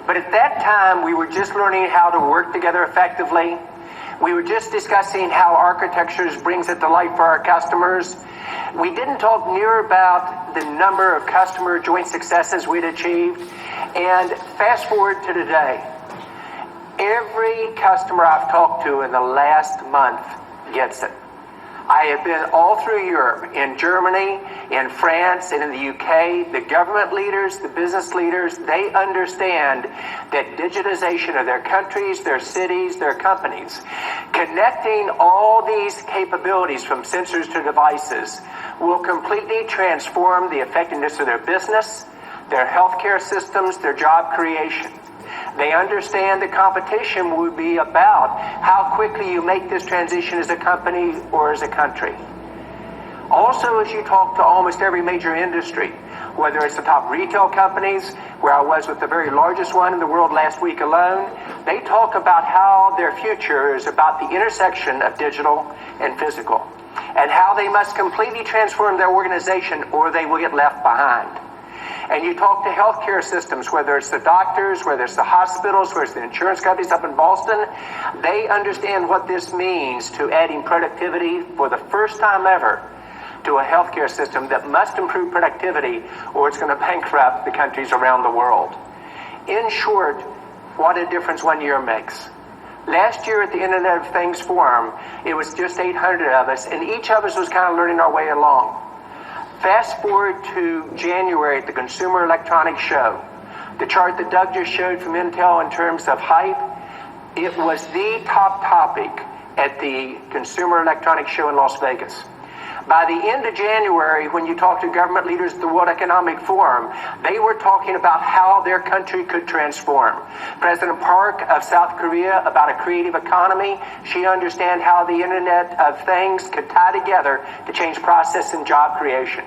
But at that time, we were just learning how to work together effectively. We were just discussing how architectures brings it to life for our customers. We didn't talk near about the number of customer joint successes we'd achieved. And fast forward to today. Every customer I've talked to in the last month gets it. I have been all through Europe, in Germany, in France, and in the UK. The government leaders, the business leaders, they understand that digitization of their countries, their cities, their companies, connecting all these capabilities from sensors to devices will completely transform the effectiveness of their business, their healthcare systems, their job creation. They understand the competition will be about how quickly you make this transition as a company or as a country. Also, as you talk to almost every major industry, whether it's the top retail companies, where I was with the very largest one in the world last week alone, they talk about how their future is about the intersection of digital and physical, and how they must completely transform their organization or they will get left behind. And you talk to healthcare systems, whether it's the doctors, whether it's the hospitals, whether it's the insurance companies up in Boston, they understand what this means to adding productivity for the first time ever to a healthcare system that must improve productivity or it's going to bankrupt the countries around the world. In short, what a difference 1 year makes. Last year at the Internet of Things Forum, it was just 800 of us, and each of us was kind of learning our way along. Fast forward to January at the Consumer Electronics Show. The chart that Doug just showed from Intel in terms of hype, it was the top topic at the Consumer Electronics Show in Las Vegas. By the end of January, when you talk to government leaders at the World Economic Forum, they were talking about how their country could transform. President Park of South Korea about a creative economy. She understands how the Internet of Things could tie together to change process and job creation.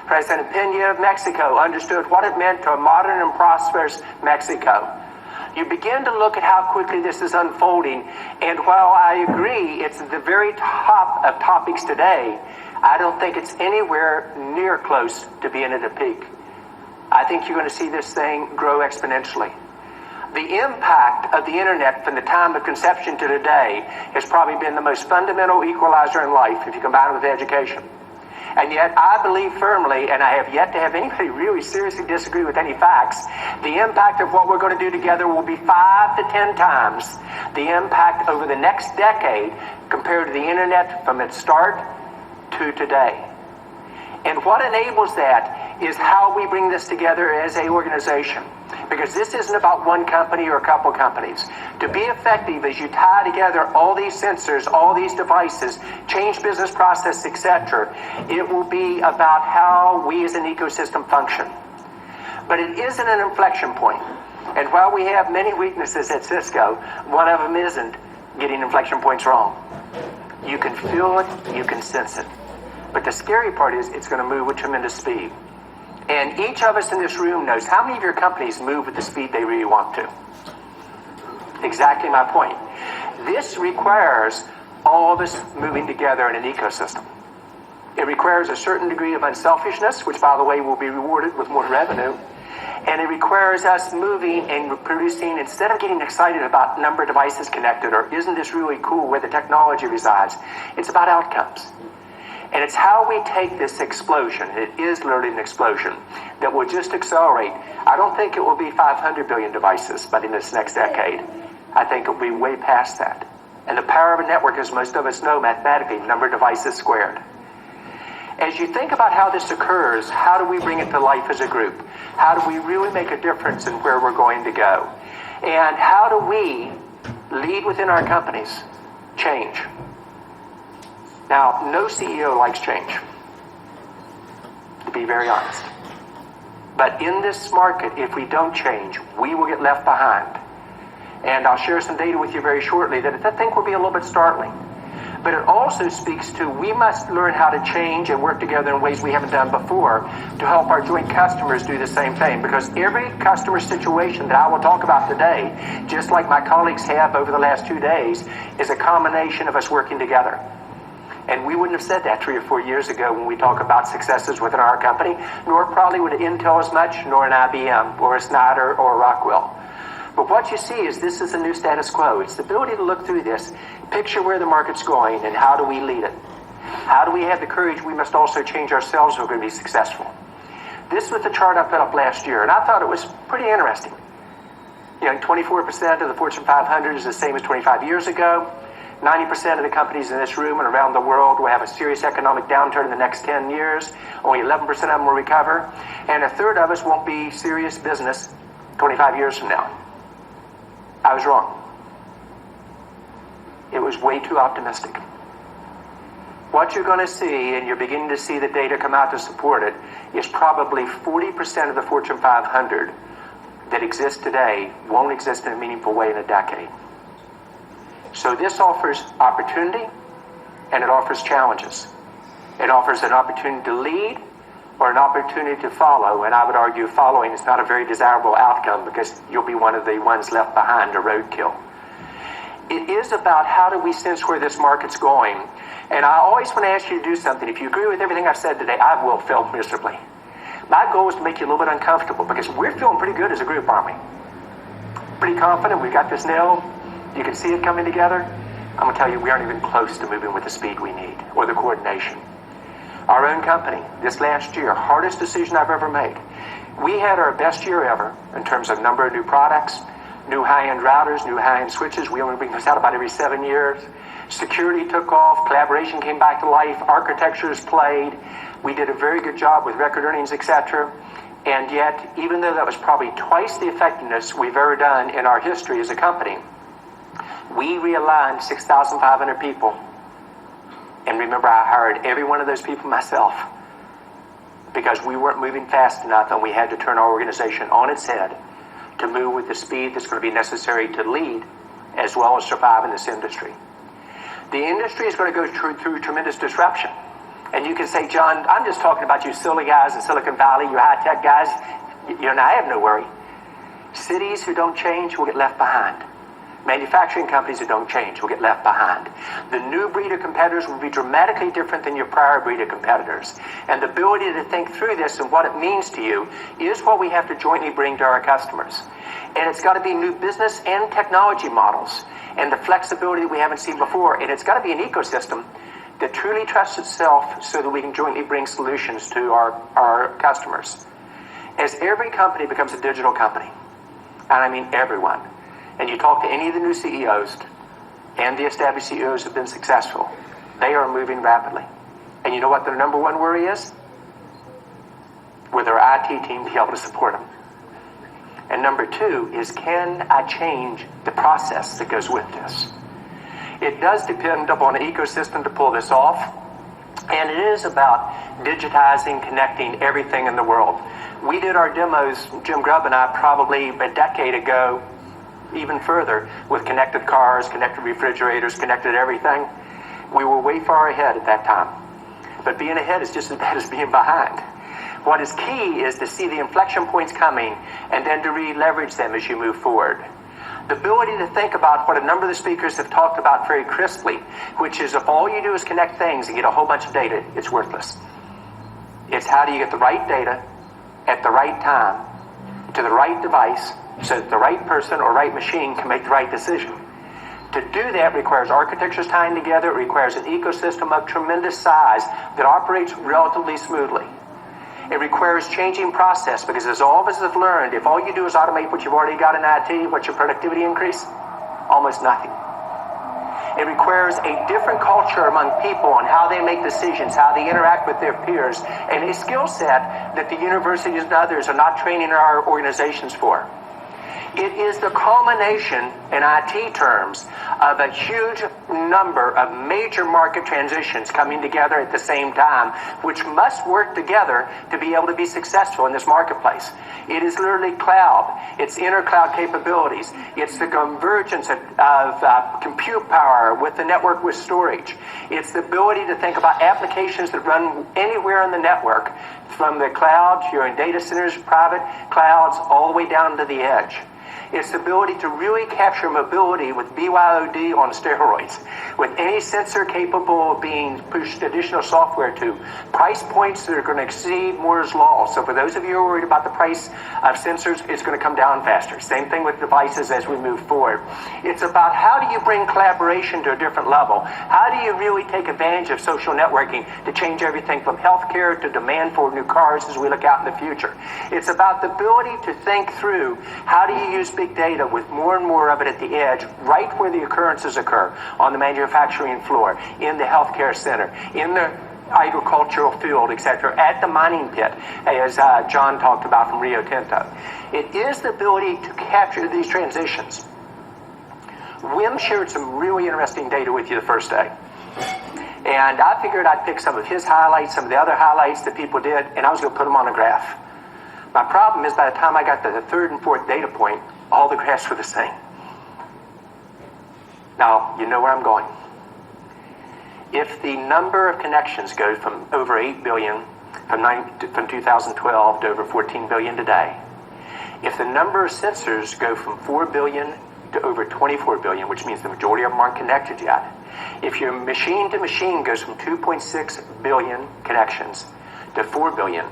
President Peña of Mexico understood what it meant to a modern and prosperous Mexico. You begin to look at how quickly this is unfolding, and while I agree it's at the very top of topics today, I don't think it's anywhere near close to being at a peak. I think you're going to see this thing grow exponentially. The impact of the internet from the time of conception to today has probably been the most fundamental equalizer in life if you combine it with education. And yet I believe firmly, and I have yet to have anybody really seriously disagree with any facts, the impact of what we're going to do together will be 5 to 10 times the impact over the next decade compared to the internet from its start to today. And what enables that is how we bring this together as an organization. Because this isn't about one company or a couple companies. To be effective as you tie together all these sensors, all these devices, change business process, etc., it will be about how we as an ecosystem function. But it isn't an inflection point. And while we have many weaknesses at Cisco, one of them isn't getting inflection points wrong. You can feel it, you can sense it. But the scary part is it's going to move with tremendous speed. And each of us in this room knows how many of your companies move with the speed they really want to. Exactly my point. This requires all of us moving together in an ecosystem. It requires a certain degree of unselfishness, which, by the way, will be rewarded with more revenue. And it requires us moving and producing, instead of getting excited about number of devices connected or isn't this really cool where the technology resides, it's about outcomes. And it's how we take this explosion, it is literally an explosion, that will just accelerate. I don't think it will be 500 billion devices by this next decade. I think it will be way past that. And the power of a network, as most of us know mathematically, number of devices squared. As you think about how this occurs, how do we bring it to life as a group? How do we really make a difference in where we're going to go? And how do we lead within our companies? Change. Now, no CEO likes change, to be very honest. But in this market, if we don't change, we will get left behind. And I'll share some data with you very shortly that I think will be a little bit startling. But it also speaks to we must learn how to change and work together in ways we haven't done before to help our joint customers do the same thing. Because every customer situation that I will talk about today, just like my colleagues have over the last 2 days, is a combination of us working together. And we wouldn't have said that 3 or 4 years ago when we talk about successes within our company, nor probably would Intel as much, nor an IBM, or a Snyder, or a Rockwell. But what you see is this is a new status quo. It's the ability to look through this, picture where the market's going, and how do we lead it. How do we have the courage? We must also change ourselves if we're going to be successful. This was the chart I put up last year, and I thought it was pretty interesting. 24% of the Fortune 500 is the same as 25 years ago. 90% of the companies in this room and around the world will have a serious economic downturn in the next 10 years. Only 11% of them will recover. And a third of us won't be serious business 25 years from now. I was wrong. It was way too optimistic. What you're going to see, and you're beginning to see the data come out to support it, is probably 40% of the Fortune 500 that exist today won't exist in a meaningful way in a decade. So this offers opportunity, and it offers challenges. It offers an opportunity to lead or an opportunity to follow, and I would argue following is not a very desirable outcome because you'll be one of the ones left behind, a roadkill. It is about how do we sense where this market's going. And I always want to ask you to do something. If you agree with everything I've said today, I will fail miserably. My goal is to make you a little bit uncomfortable because we're feeling pretty good as a group, aren't we? Pretty confident we got this nailed. You can see it coming together. I'm going to tell you, we aren't even close to moving with the speed we need or the coordination. Our own company, this last year, hardest decision I've ever made. We had our best year ever in terms of number of new products, new high-end routers, new high-end switches. We only bring those out about every 7 years. Security took off. Collaboration came back to life. Architectures played. We did a very good job with record earnings, etc. And yet, even though that was probably twice the effectiveness we've ever done in our history as a company, we realigned 6,500 people. And remember, I hired every one of those people myself because we weren't moving fast enough and we had to turn our organization on its head to move with the speed that's going to be necessary to lead as well as survive in this industry. The industry is going to go through tremendous disruption. And you can say, John, I'm just talking about you silly guys in Silicon Valley, you high-tech guys. I have no worry. Cities who don't change will get left behind. Manufacturing companies who don't change will get left behind. The new breed of competitors will be dramatically different than your prior breed of competitors. And the ability to think through this and what it means to you is what we have to jointly bring to our customers. And it's got to be new business and technology models and the flexibility that we haven't seen before. And it's got to be an ecosystem that truly trusts itself so that we can jointly bring solutions to our customers. As every company becomes a digital company, and I mean everyone, and you talk to any of the new CEOs and the established CEOs who've been successful, they are moving rapidly. And you know what their number one worry is? Will their IT team be able to support them? And number two is, can I change the process that goes with this? It does depend upon an ecosystem to pull this off, and it is about digitizing, connecting everything in the world. We did our demos, Jim Grubb and I, probably a decade ago, even further, with connected cars, connected refrigerators, connected everything. We were way far ahead at that time. But being ahead is just as bad as being behind. What is key is to see the inflection points coming and then to re-leverage them as you move forward. The ability to think about what a number of the speakers have talked about very crisply, which is if all you do is connect things and get a whole bunch of data, it's worthless. It's how do you get the right data at the right time to the right device so that the right person or right machine can make the right decision. To do that requires architectures tying together. It requires an ecosystem of tremendous size that operates relatively smoothly. It requires changing process because as all of us have learned, if all you do is automate what you've already got in IT, what's your productivity increase? Almost nothing. It requires a different culture among people on how they make decisions, how they interact with their peers, and a skill set that the universities and others are not training our organizations for. It is the culmination, in IT terms, of a huge number of major market transitions coming together at the same time, which must work together to be able to be successful in this marketplace. It is literally cloud. It's inter-cloud capabilities. It's the convergence of compute power with the network with storage. It's the ability to think about applications that run anywhere in the network, from the cloud to your data centers, private clouds, all the way down to the edge. It's the ability to really capture mobility with BYOD on steroids, with any sensor capable of being pushed additional software to, price points that are going to exceed Moore's Law. So for those of you who are worried about the price of sensors, it's going to come down faster. Same thing with devices as we move forward. It's about how do you bring collaboration to a different level? How do you really take advantage of social networking to change everything from healthcare to demand for new cars as we look out in the future? It's about the ability to think through how do you use big data with more and more of it at the edge, right where the occurrences occur, on the manufacturing floor, in the healthcare center, in the agricultural field, etc., at the mining pit, as John talked about from Rio Tinto. It is the ability to capture these transitions. Wim shared some really interesting data with you the first day. And I figured I'd pick some of his highlights, some of the other highlights that people did, and I was going to put them on a graph. My problem is by the time I got to the third and fourth data point, all the graphs were the same. Now, you know where I'm going. If the number of connections goes from over 8 billion from 2012 to over 14 billion today, if the number of sensors go from 4 billion to over 24 billion, which means the majority of them aren't connected yet, if your machine to machine goes from 2.6 billion connections to 4 billion,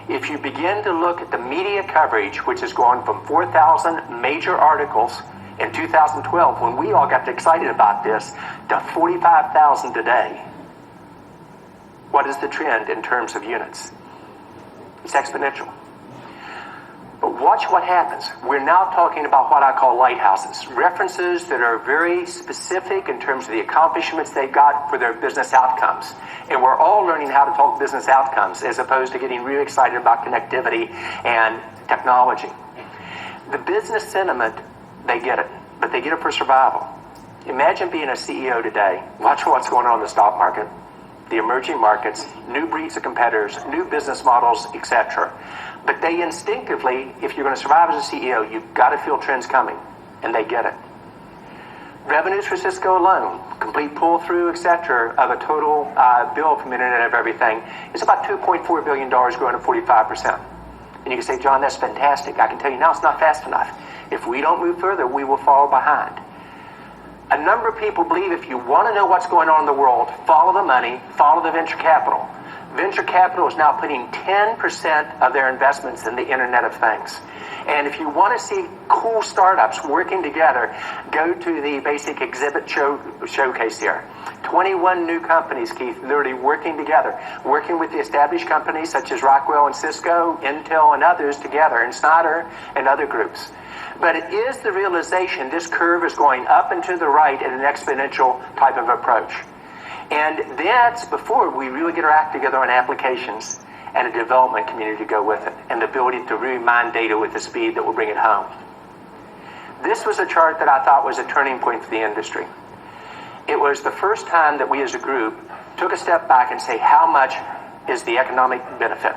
if you begin to look at the media coverage, which has gone from 4,000 major articles in 2012, when we all got excited about this, to 45,000 today, what is the trend in terms of units? It's exponential. But watch what happens. We're now talking about what I call lighthouses, references that are very specific in terms of the accomplishments they got for their business outcomes. And we're all learning how to talk business outcomes as opposed to getting really excited about connectivity and technology. The business sentiment, they get it, but they get it for survival. Imagine being a CEO today. Watch what's going on in the stock market, the emerging markets, new breeds of competitors, new business models, etc. But they instinctively, if you're going to survive as a CEO, you've got to feel trends coming, and they get it. Revenues for Cisco alone, complete pull-through, etc., of a total bill from Internet of Everything is about $2.4 billion, growing at 45%. And you can say, John, that's fantastic. I can tell you now it's not fast enough. If we don't move further, we will fall behind. A number of people believe if you want to know what's going on in the world, follow the money, follow the venture capital. Venture capital is now putting 10% of their investments in the Internet of Things. And if you want to see cool startups working together, go to the basic exhibit showcase here. 21 new companies, Keith, literally working together, working with the established companies such as Rockwell and Cisco, Intel and others together, and Snyder and other groups. But it is the realization this curve is going up and to the right in an exponential type of approach. And that's before we really get our act together on applications and a development community to go with it, and the ability to really mine data with the speed that will bring it home. This was a chart that I thought was a turning point for the industry. It was the first time that we as a group took a step back and say, how much is the economic benefit?